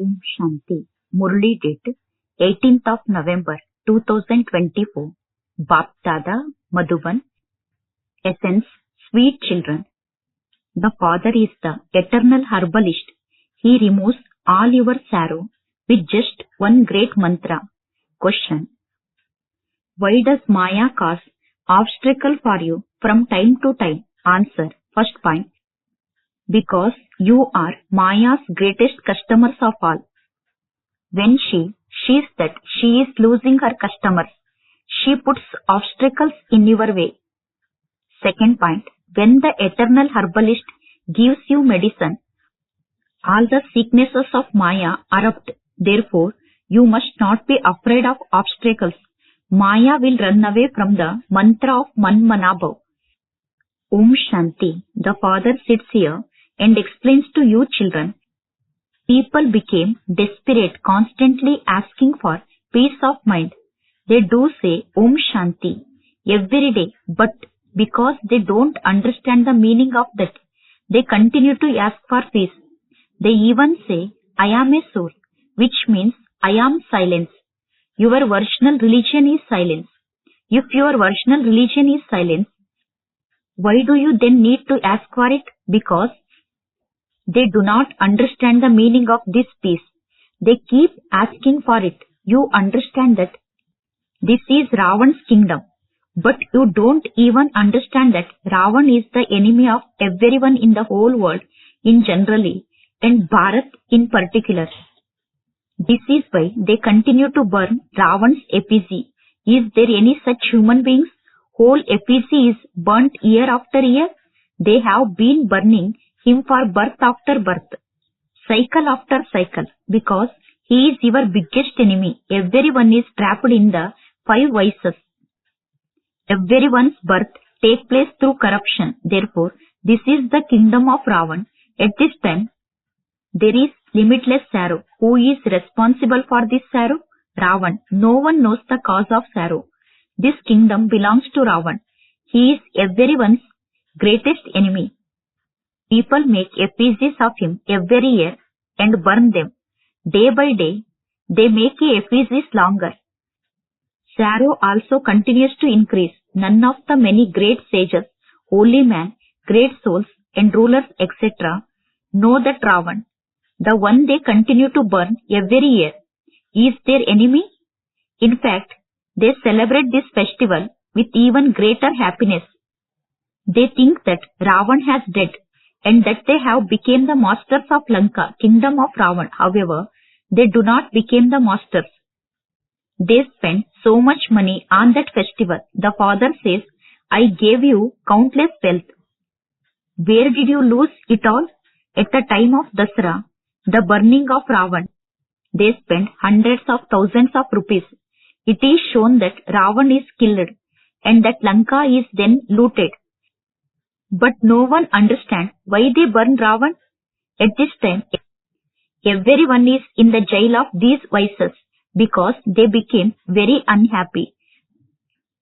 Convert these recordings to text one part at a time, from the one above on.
Om Shanti. Murli date 18th of November 2024. Bapdada Madhuban. Essence, sweet children. The Father is the eternal herbalist. He removes all your sorrow with just one great mantra. Question. Why does Maya cause obstacle for you from time to time? Answer. First point. Because you are Maya's greatest customers of all. When she sees that she is losing her customers, she puts obstacles in your way. Second point. When the eternal herbalist gives you medicine, all the sicknesses of Maya erupt. Therefore, you must not be afraid of obstacles. Maya will run away from the mantra of Manmanabhav. Om Shanti. The Father sits here and explains to you children. People became desperate, constantly asking for peace of mind. They do say Om Shanti every day, but because they don't understand the meaning of that, they continue to ask for peace. They even say, I am a soul, which means I am silence. Your versional religion is silence. If your versional religion is silence, why do you then need to ask for it? Because they do not understand the meaning of this peace. They keep asking for it. You understand that this is Ravan's kingdom, but you don't even understand that Ravan is the enemy of everyone in the whole world in generally and Bharat in particular. This is why they continue to burn Ravan's effigy. Is there any such human beings? Whole effigy is burnt year after year. They have been burning him for birth after birth, cycle after cycle, because he is your biggest enemy. Everyone is trapped in the 5 vices. Everyone's birth takes place through corruption. Therefore, this is the kingdom of Ravan. At this time, there is limitless sorrow. Who is responsible for this sorrow? Ravan. No one knows the cause of sorrow. This kingdom belongs to Ravan. He is everyone's greatest enemy. People make effigies of him every year and burn them. Day by day, they make effigies longer. Sorrow also continues to increase. None of the many great sages, holy men, great souls, and rulers, etc., know that Ravan, the one they continue to burn every year, is their enemy. In fact, they celebrate this festival with even greater happiness. They think that Ravan has died and that they have become the masters of Lanka, kingdom of Ravan. However, they do not become the masters. They spend so much money on that festival. The Father says, I gave you countless wealth. Where did you lose it all? At the time of Dasara, the burning of Ravan, they spend hundreds of thousands of rupees. It is shown that Ravan is killed and that Lanka is then looted. But no one understands why they burn Ravan. At this time, everyone is in the jail of these vices because they became very unhappy.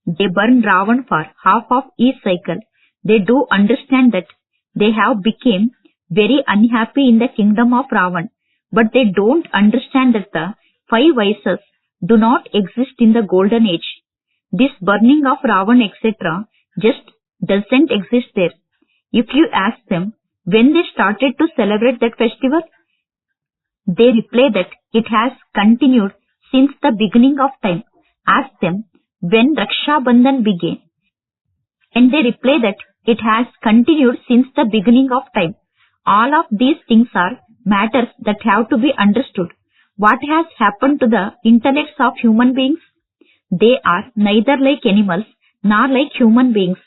They burn Ravan for half of each cycle. They do understand that they have become very unhappy in the kingdom of Ravan, but they don't understand that the 5 vices do not exist in the golden age. This burning of Ravan, etc., just doesn't exist there. If you ask them when they started to celebrate that festival, they reply that it has continued since the beginning of time. Ask them when Raksha Bandhan began, and they reply that it has continued since the beginning of time. All of these things are matters that have to be understood. What has happened to the intellects of human beings? They are neither like animals nor like human beings.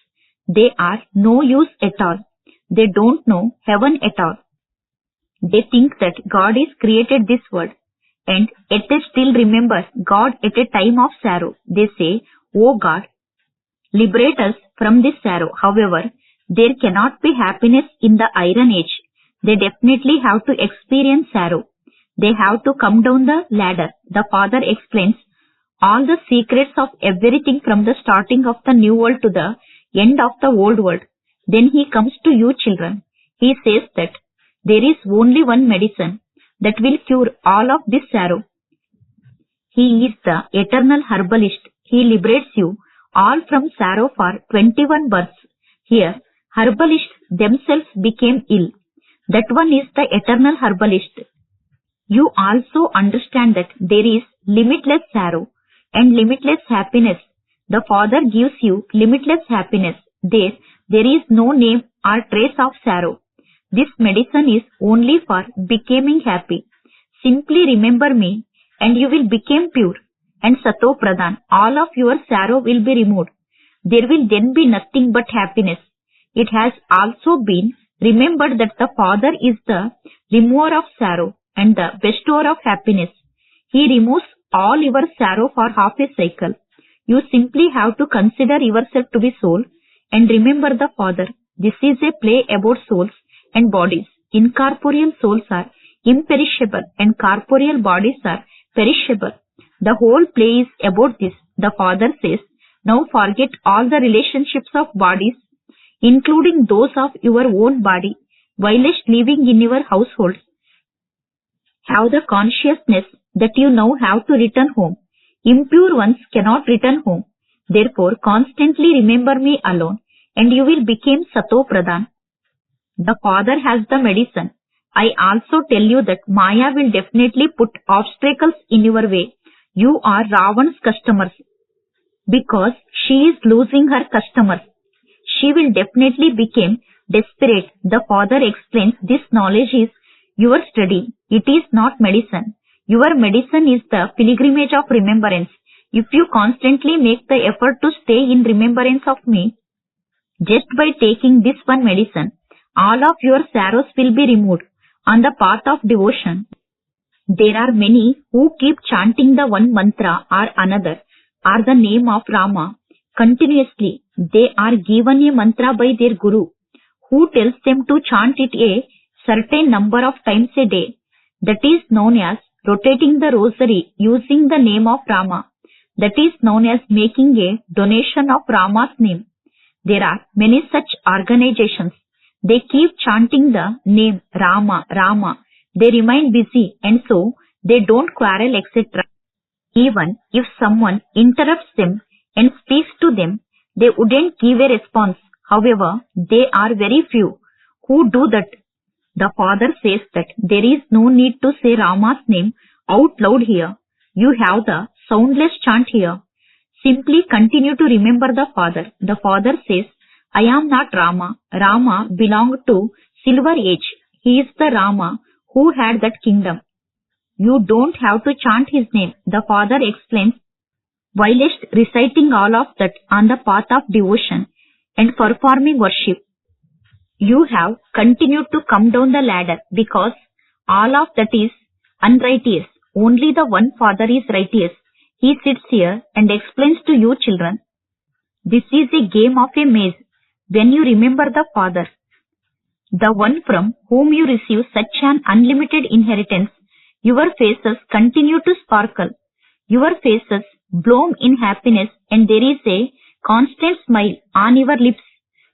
They are no use at all. They don't know heaven at all. They think that God is created this world, and yet they still remember God at a time of sorrow. They say, Oh God, liberate us from this sorrow. However, there cannot be happiness in the Iron Age. They definitely have to experience sorrow. They have to come down the ladder. The Father explains all the secrets of everything from the starting of the new world to the end of the old world. Then he comes to you children. He says that there is only one medicine that will cure all of this sorrow. He is the eternal herbalist. He liberates you all from sorrow for 21 births. Here, herbalists themselves became ill. That one is the eternal herbalist. You also understand that there is limitless sorrow and limitless happiness. The Father gives you limitless happiness. There is no name or trace of sorrow. This medicine is only for becoming happy. Simply remember me and you will become pure and Sato Pradhan. All of your sorrow will be removed. There will then be nothing but happiness. It has also been remembered that the Father is the remover of sorrow and the bestower of happiness. He removes all your sorrow for half a cycle. You simply have to consider yourself to be soul and remember the Father. This is a play about souls and bodies. Incorporeal souls are imperishable and corporeal bodies are perishable. The whole play is about this. The Father says, now forget all the relationships of bodies, including those of your own body, whilst living in your households. Have the consciousness that you now have to return home. Impure ones cannot return home. Therefore, constantly remember me alone, and you will become Sato Pradhan. The Father has the medicine. I also tell you that Maya will definitely put obstacles in your way. You are Ravan's customers. Because she is losing her customers, she will definitely become desperate. The Father explains this knowledge is your study. It is not medicine. Your medicine is the pilgrimage of remembrance. If you constantly make the effort to stay in remembrance of me, just by taking this one medicine, all of your sorrows will be removed. On the path of devotion, there are many who keep chanting the one mantra or another or the name of Rama continuously. They are given a mantra by their guru, who tells them to chant it a certain number of times a day. That is known as rotating the rosary using the name of Rama. That is known as making a donation of Rama's name. There are many such organizations. They keep chanting the name Rama, Rama. They remain busy and so they don't quarrel, etc. Even if someone interrupts them and speaks to them, they wouldn't give a response. However, they are very few who do that. The Father says that there is no need to say Rama's name out loud here. You have the soundless chant here. Simply continue to remember the Father. The Father says, I am not Rama. Rama belonged to Silver Age. He is the Rama who had that kingdom. You don't have to chant his name. The Father explains, whilst reciting all of that on the path of devotion and performing worship, you have continued to come down the ladder because all of that is unrighteous. Only the one Father is righteous. He sits here and explains to you children. This is a game of a maze. When you remember the Father, the one from whom you receive such an unlimited inheritance, your faces continue to sparkle. Your faces bloom in happiness and there is a constant smile on your lips.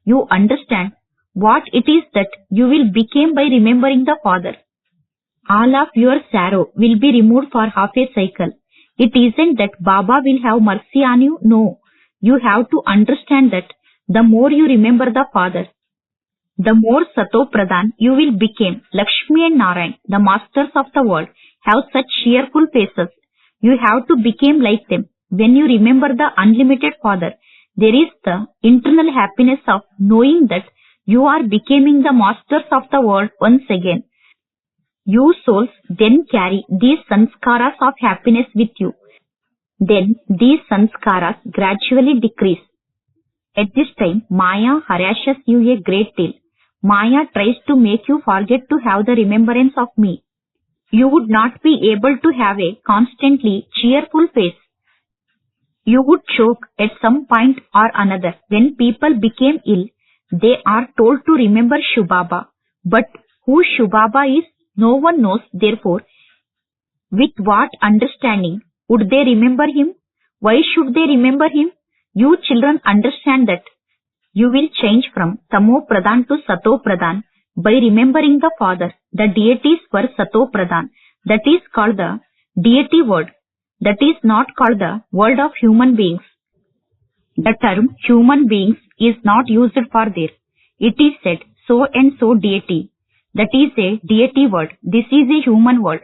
You understand what it is that you will become by remembering the Father. All of your sorrow will be removed for half a cycle. It isn't that Baba will have mercy on you. No. You have to understand that the more you remember the Father, the more Sato Pradhan you will become. Lakshmi and Narayan, the masters of the world, have such cheerful faces. You have to become like them. When you remember the unlimited Father, there is the internal happiness of knowing that you are becoming the masters of the world once again. You souls then carry these sanskaras of happiness with you. Then these sanskaras gradually decrease. At this time, Maya harasses you a great deal. Maya tries to make you forget to have the remembrance of me. You would not be able to have a constantly cheerful face. You would choke at some point or another. When people became ill, they are told to remember Shubaba. But who Shubaba is, no one knows. Therefore, with what understanding would they remember him? Why should they remember him? You children understand that you will change from Tamo Pradhan to Sato Pradhan by remembering the Father. the deities were Sato Pradhan. That is called the deity world. That is not called the world of human beings. The term human beings is not used for there. It is said so and so deity. That is a deity world. This is a human world.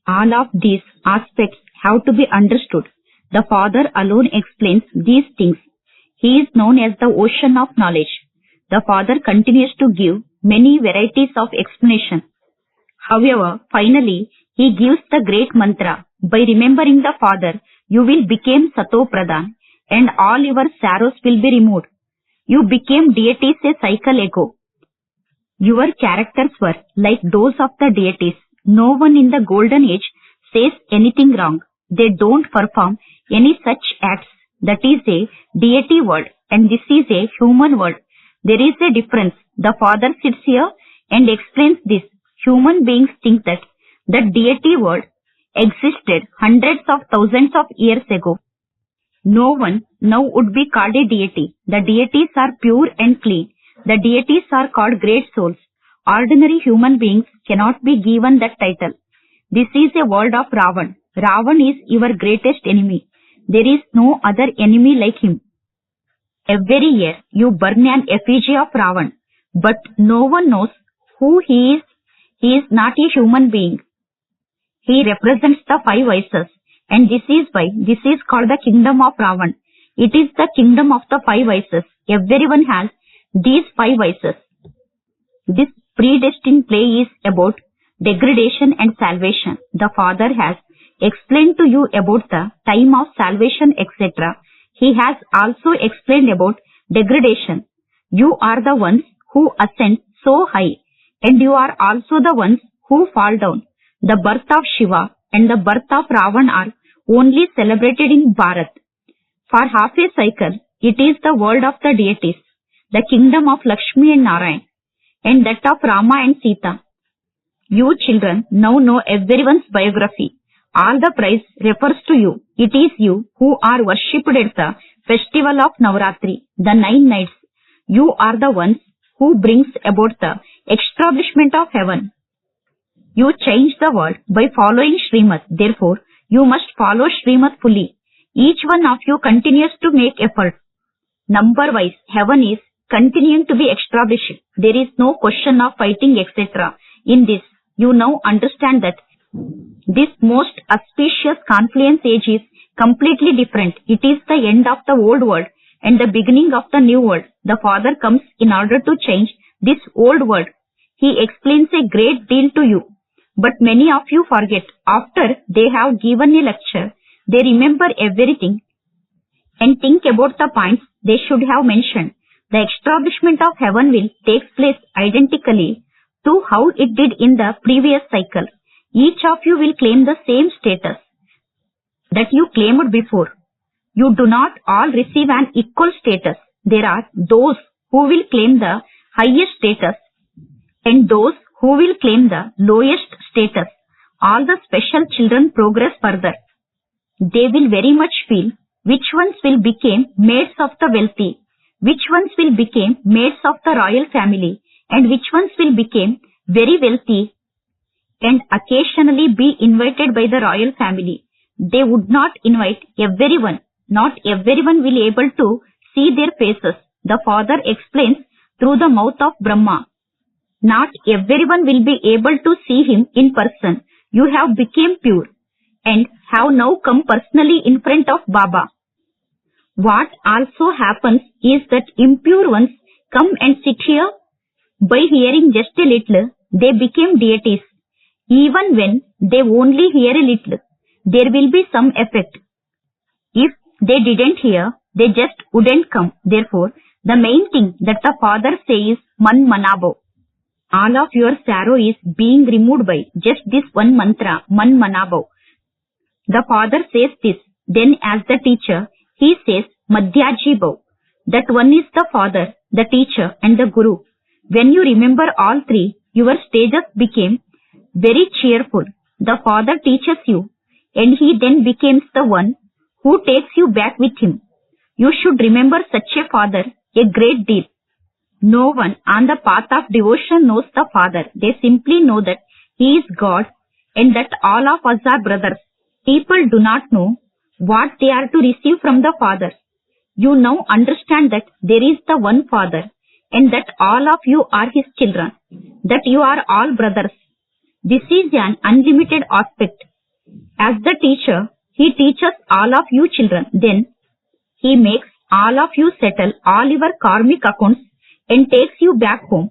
All of these aspects have to be understood. The Father alone explains these things. He is known as the ocean of knowledge. The Father continues to give many varieties of explanation. However, finally, he gives the great mantra. By remembering the Father, you will become Sato Pradhan and all your sorrows will be removed. You became deities a cycle ago. Your characters were like those of the deities. No one in the golden age says anything wrong. They don't perform any such acts. That is a deity world and this is a human world. There is a difference. The Father sits here and explains this. Human beings think that the deity world existed hundreds of thousands of years ago. No one now would be called a deity. The deities are pure and clean. The deities are called great souls. Ordinary human beings cannot be given that title. This is a world of Ravan. Ravan is your greatest enemy. There is no other enemy like him. Every year you burn an effigy of Ravan, but no one knows who he is. He is not a human being. He represents the five vices, and this is why this is called the kingdom of Ravan. It is the kingdom of the five vices. Everyone has these five vices. This predestined play is about degradation and salvation. The Father has explained to you about the time of salvation, etc. He has also explained about degradation. You are the ones who ascend so high, and you are also the ones who fall down. The birth of Shiva and the birth of Ravan are only celebrated in Bharat. For half a cycle, it is the world of the deities, the kingdom of Lakshmi and Narayan, and that of Rama and Sita. You children now know everyone's biography. All the praise refers to you. It is you who are worshipped at the festival of Navratri, the 9 nights. You are the ones who brings about the establishment of heaven. You change the world by following Srimad. Therefore, you must follow Srimad fully. Each one of you continues to make effort. Number-wise, heaven is continuing to be established. There is no question of fighting, etc. In this, you now understand that this most auspicious confluence age is completely different. It is the end of the old world and the beginning of the new world. The Father comes in order to change this old world. He explains a great deal to you. But many of you forget. After they have given a lecture, they remember everything and think about the points they should have mentioned. The establishment of heaven will take place identically to how it did in the previous cycle. Each of you will claim the same status that you claimed before. You do not all receive an equal status. There are those who will claim the highest status and those who will claim the lowest status. All the special children progress further. They will very much feel which ones will become maids of the wealthy, which ones will become maids of the royal family, and which ones will become very wealthy and occasionally be invited by the royal family. They would not invite everyone. Not everyone will be able to see their faces. The Father explains through the mouth of Brahma. Not everyone will be able to see him in person. You have become pure and have now come personally in front of Baba. What also happens is that impure ones come and sit here. By hearing just a little, they became deities. Even when they only hear a little, there will be some effect. If they didn't hear, they just wouldn't come. Therefore, the main thing that the Father says is Man Manabo. All of your sorrow is being removed by just this one mantra, Man Manabo. The Father says this. Then as the teacher, he says Madhyaji Bhav. That one is the Father, the teacher and the Guru. When you remember all three, your stages became very cheerful. The Father teaches you and he then becomes the one who takes you back with him. You should remember such a Father a great deal. No one on the path of devotion knows the Father. They simply know that He is God and that all of us are brothers. People do not know what they are to receive from the Father. You now understand that there is the one Father and that all of you are His children, that you are all brothers. This is an unlimited aspect. As the teacher, He teaches all of you children. Then He makes all of you settle all your karmic accounts and takes you back home.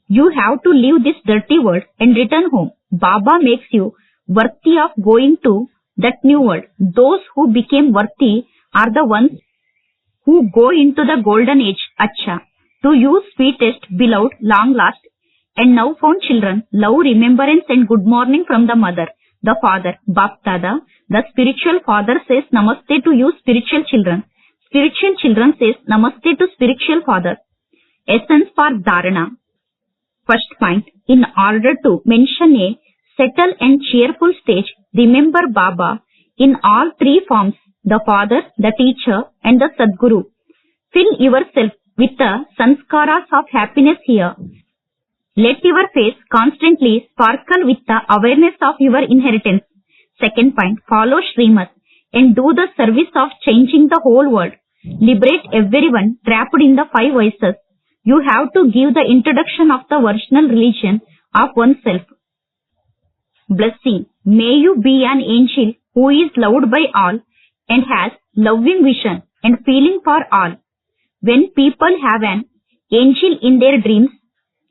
You have to leave this dirty world and return home. Baba makes you worthy of going to that new world. Those who became worthy are the ones who go into the golden age. Acha. To you, sweetest, beloved, long lost, and now found children, love, remembrance and good morning from the mother, the father, Bap Dada. The spiritual father says namaste to you, spiritual children. Spiritual children says namaste to spiritual father. Essence for Dharana. First point, in order to mention a settled and cheerful stage, remember Baba in all three forms, the Father, the Teacher and the Sadguru. Fill yourself with the sanskaras of happiness here. Let your face constantly sparkle with the awareness of your inheritance. Second point, follow Srimad and do the service of changing the whole world. Liberate everyone trapped in the five vices. You have to give the introduction of the original religion of oneself. Blessing. May you be an angel who is loved by all and has loving vision and feeling for all. When people have an angel in their dreams,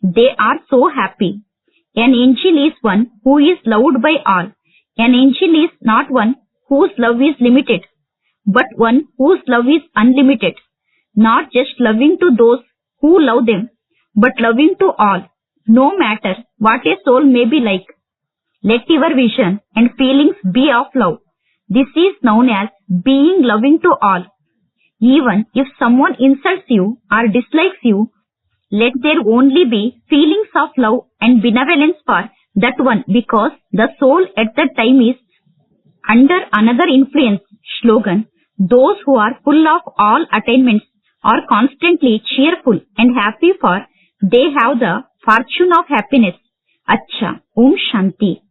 they are so happy. An angel is one who is loved by all. An angel is not one whose love is limited, but one whose love is unlimited. Not just loving to those who love them, but loving to all, no matter what a soul may be like. Let your vision and feelings be of love. This is known as being loving to all. Even if someone insults you or dislikes you, let there only be feelings of love and benevolence for that one, because the soul at that time is under another influence. Slogan. Those who are full of all attainments are constantly cheerful and happy, for they have the fortune of happiness. Acha. Om Shanti.